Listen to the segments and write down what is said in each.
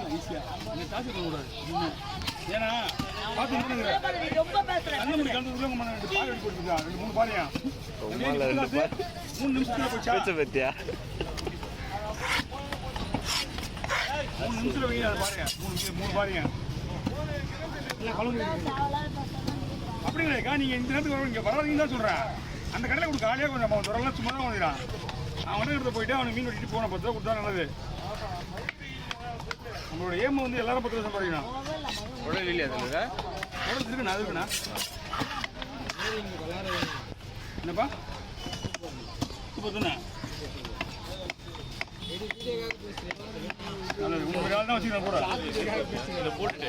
பிடிக்கலாம் ஈஸியாக. நீங்கள் காசு பண்ணக்கூடாது. ஏன்னா பார்த்து கண்ணு கலந்து உள்ள உங்க ரெண்டு பால் எடுத்து கொடுத்துருக்கா. 2-3 பாலையா 3 நிமிஷத்தில் போச்சா பத்தியா 3 நிமிஷத்தில் வைங்க. அதை பாருங்க 3 பாருங்க இல்லை கலந்து அப்படிங்கிறக்கா. நீங்கள் இந்த நேரத்துக்கு இங்கே வராதிங்கன்னு தான் சொல்கிறேன். அந்த கடையில் கொடுக்க காலியாக கொஞ்சம் அவன் துறலாம் சும்மா தான் வந்துடுறான். அவன் வந்து எடுத்து போயிட்டு அவனுக்கு மீன் வெட்டிட்டு போன 10 ரூபா கொடுத்தா நல்லது. நம்மளோட ஏம் வந்து எல்லாரும் 10 ரூபா சம்பாதிக்கணும். உடல் இல்லையா சொல்லுங்க உடல் இருக்குண்ணா அது இருக்குண்ணா. என்னப்பா இப்போதுண்ணா உங்கள் வேலை தான் வச்சுக்கிறேன் கூட போட்டு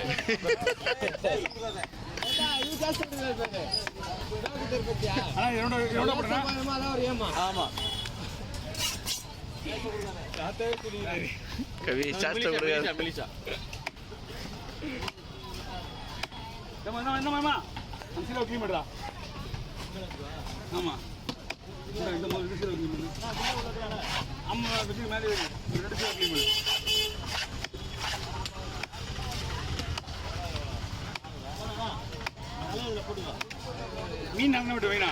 ஆனால் எவ்வளோ போட்டேன்னா ஆமாம் கவி சாஸ்திர மெலிசா என்னம்மா 5 கிலோ க்ளீன் பண்ணுறா. ஆமாம் இந்த மாதிரி 2 கிலோ க்ளீன் பண்ணு. அம்மா வச்சு மேலே 2 கிலோ க்ளீன் பண்ணு. மீன் நல்லா விட்டு வைனா.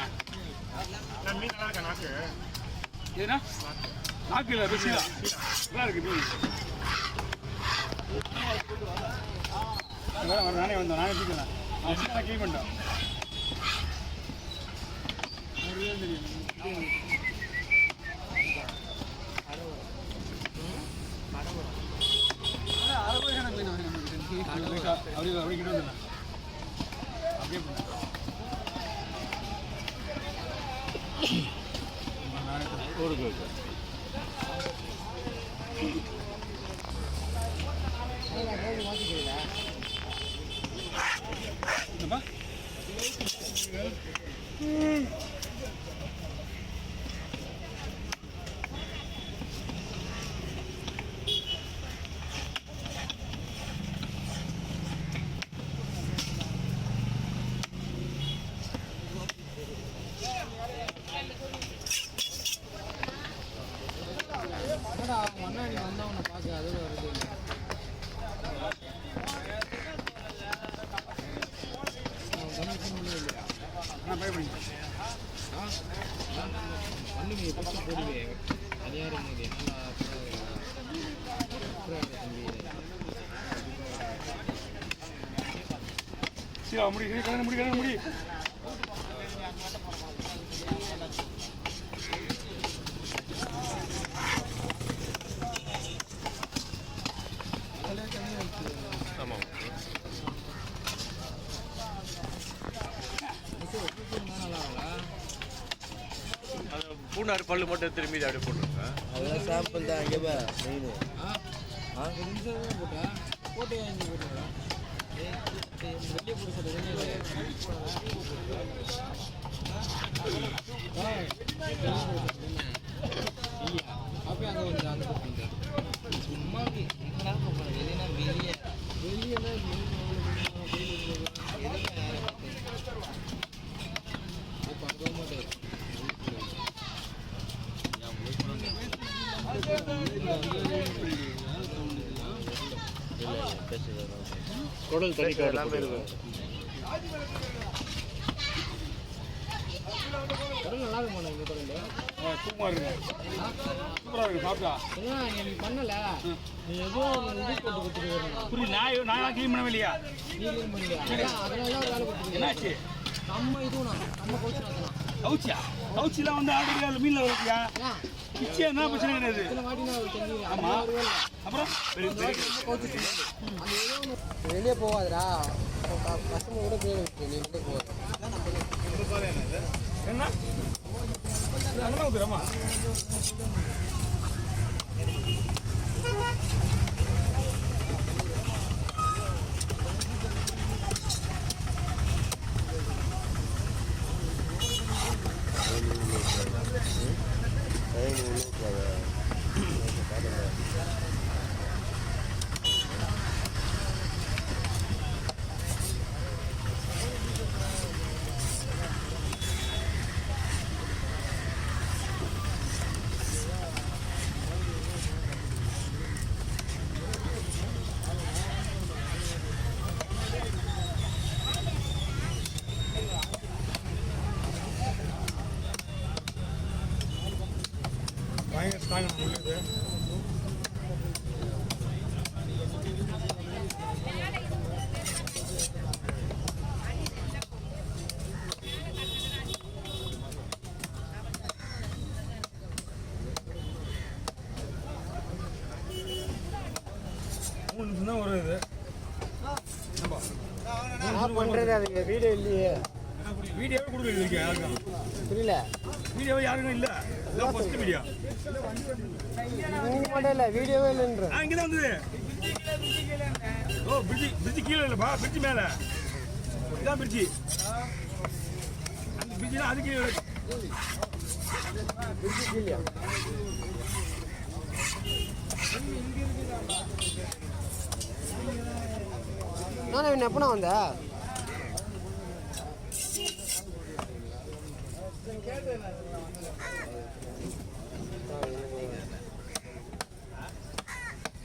மீன் நல்லா இருக்கா நாக்கு? எதுனா நாக்கு இல்லை ருசிதா நல்லா இருக்கு மீன். நானே வந்தேன். நானே தூக்கிறேன். நான் க்ளீன் பண்ணிட்டேன். அப்படி கிட்ட வந்து அப்படியே என்னப்பா அண்ணா நீ வந்தா உன்னை பார்க்க அது வருது. பண்ணுங்க ஃபஸ்ட்டு போடுவேன் அதிகாரம் போது சரி முடி கல்யாணம் முடி ஆமாம் பூனார் பல்லு மட்டும் திரும்பி அப்படியே போட்டுருங்க. அதெல்லாம் சாம்பிள் தான் அங்கே மெயின். போட்டா போட்டு வாங்கி போட்டுங்களா வெளியே போட்டு சொல்லுங்க. அப்போ அங்கே வந்து அங்கே போட்டு சும்மா எங்கடா போகிறேன் வெளியனா வெளியே வெளியேனா இப்போ அங்கே மாட்டேன். குடல் தனி எல்லாமே இருக்கும். குடல் நல்லா இருக்குமா இந்த குடல்? சூப்பராக இருக்கு. சூப்பராக இருக்கு. சாப்பிட்டா நீ பண்ணல நீ எதுவும் இது போட்டு கொடுத்துருக்க புரியல. நான் க்ளீன் பண்ணவே இல்லையா? நீ க்ளீன் பண்ணலையா? அதனால தான் வேலை கொடுத்துருக்கேன். என்னாச்சு? நம்ம இதுவும் நம்ம கவுச்சு நடத்தலாம். கவுச்சியா? கவுச்சிலாம் வந்து ஆடுறியா மீனில் வருத்தியா? கிச்சியா என்ன பிரச்சனை கிடையாது. ஆமாம். அப்புறம் வெளியே போகாதடா. கஸ்டமர் கூட பேர் வச்சு நீ வெளியே போகாது. என்ன நல்லா ஊத்துறமா? பாருங்க உங்களுக்கு தான் வரும் இது என்ன பண்ணுறது அதுக்கு வீடியோ இல்லையே வீடியோவே கொடுக்குறது இருக்கேன் யாருக்கும் புரியல வீடியோவே யாருக்கும் இல்லை இதான் ஃபர்ஸ்ட் வீடியோ நீங்கள் மட்டும் இல்லை வீடியோவே இல்லைன்ற இங்கே தான் வந்தது ஓ பிரிட்ஜி கீழே இல்லைப்பா பிரிட்ஜி மேலே இதான் பிரிட்ஜி அந்த பிரிட்ஜி தான் அது கீழே இல்லையா நான் எப்பனா வந்த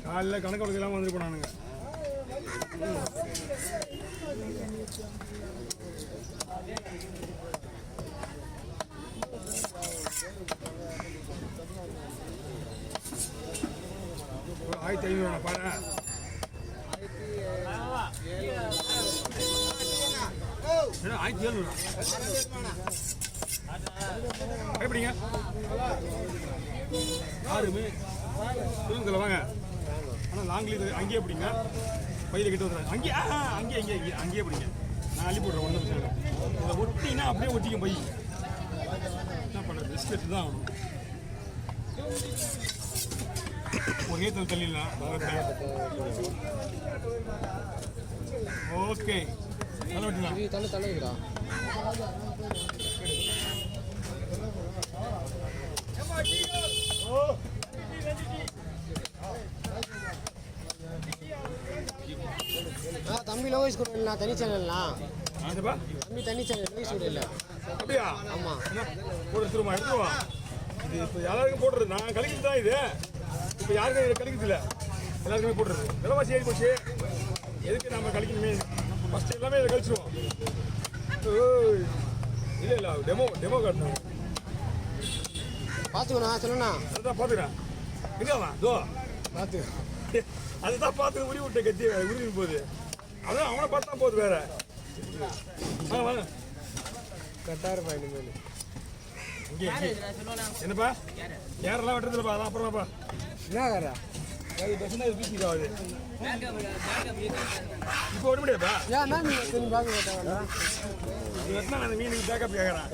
காலையில் கணக்கு வழக்கெல்லாம் வந்துட்டு போனானுங்க ஒரு 1500 பாரு என்ன 1700 எப்படிங்க யாருமே சொல்லுங்க வாங்க ஆனால் லாங்லி அங்கேயே பிடிங்க பையில கிட்ட வந்துடுறேன் அங்கேயே பிடிங்க நான் அள்ளி போடுறேன் ஒன்றும் பிரச்சனை இல்லை இதை ஒட்டிங்கன்னா அப்படியே ஒட்டிக்கும் பை என்ன பண்ணுறது பிஸ்கெட் தான் ஆகணும் ஒரே தள்ளிடலாம் ஓகே தலை வெட்டிடலாம் தலைவிடா தம்பி லோகேஷ் கூட இல்லை தனி சேனல்னா தம்பி தனி சேனல் லோகேஷ் கூட இல்லை அப்படியா ஆமாம் போட்டு எடுத்துருமா எடுத்துருவா இது இப்போ எல்லாருக்கும் போடுறது நான் கழிக்கிறது தான் இது இப்போ யாருக்கும் இதில் கழிக்கிறது இல்லை எல்லாருக்குமே போடுறது விலைவாசி ஏறி போச்சு எதுக்கு நம்ம கழிக்கணுமே ஃபஸ்ட்டு எல்லாமே இதை கழிச்சிருவோம் இல்லை டெமோ காட்டணும் பார்த்துக்கண்ணா சொல்லுண்ணா அதுதான் பார்த்துக்கிறேன் எங்கேவா தோ பார்த்துக்க அதுதான் பார்த்து உரி விட்ட கத்தி உருவி போகுது அதான் அவனை பார்த்தா போகுது வேற வாங்க வாங்க கரெக்டாக இருப்பா இனிமேல் இங்கே என்னப்பா யாரெல்லாம் வெட்டுறதுலப்பா அதான் அப்புறமாப்பா என்ன காரா இது பீசிக்கு ஆகுது இப்போ விட முடியாதா ஏன் மேம் நீங்கள் பார்க்க மாட்டாங்க இது வெட்டினா அந்த மீனுக்கு பேக்கப் கேட்குறேன்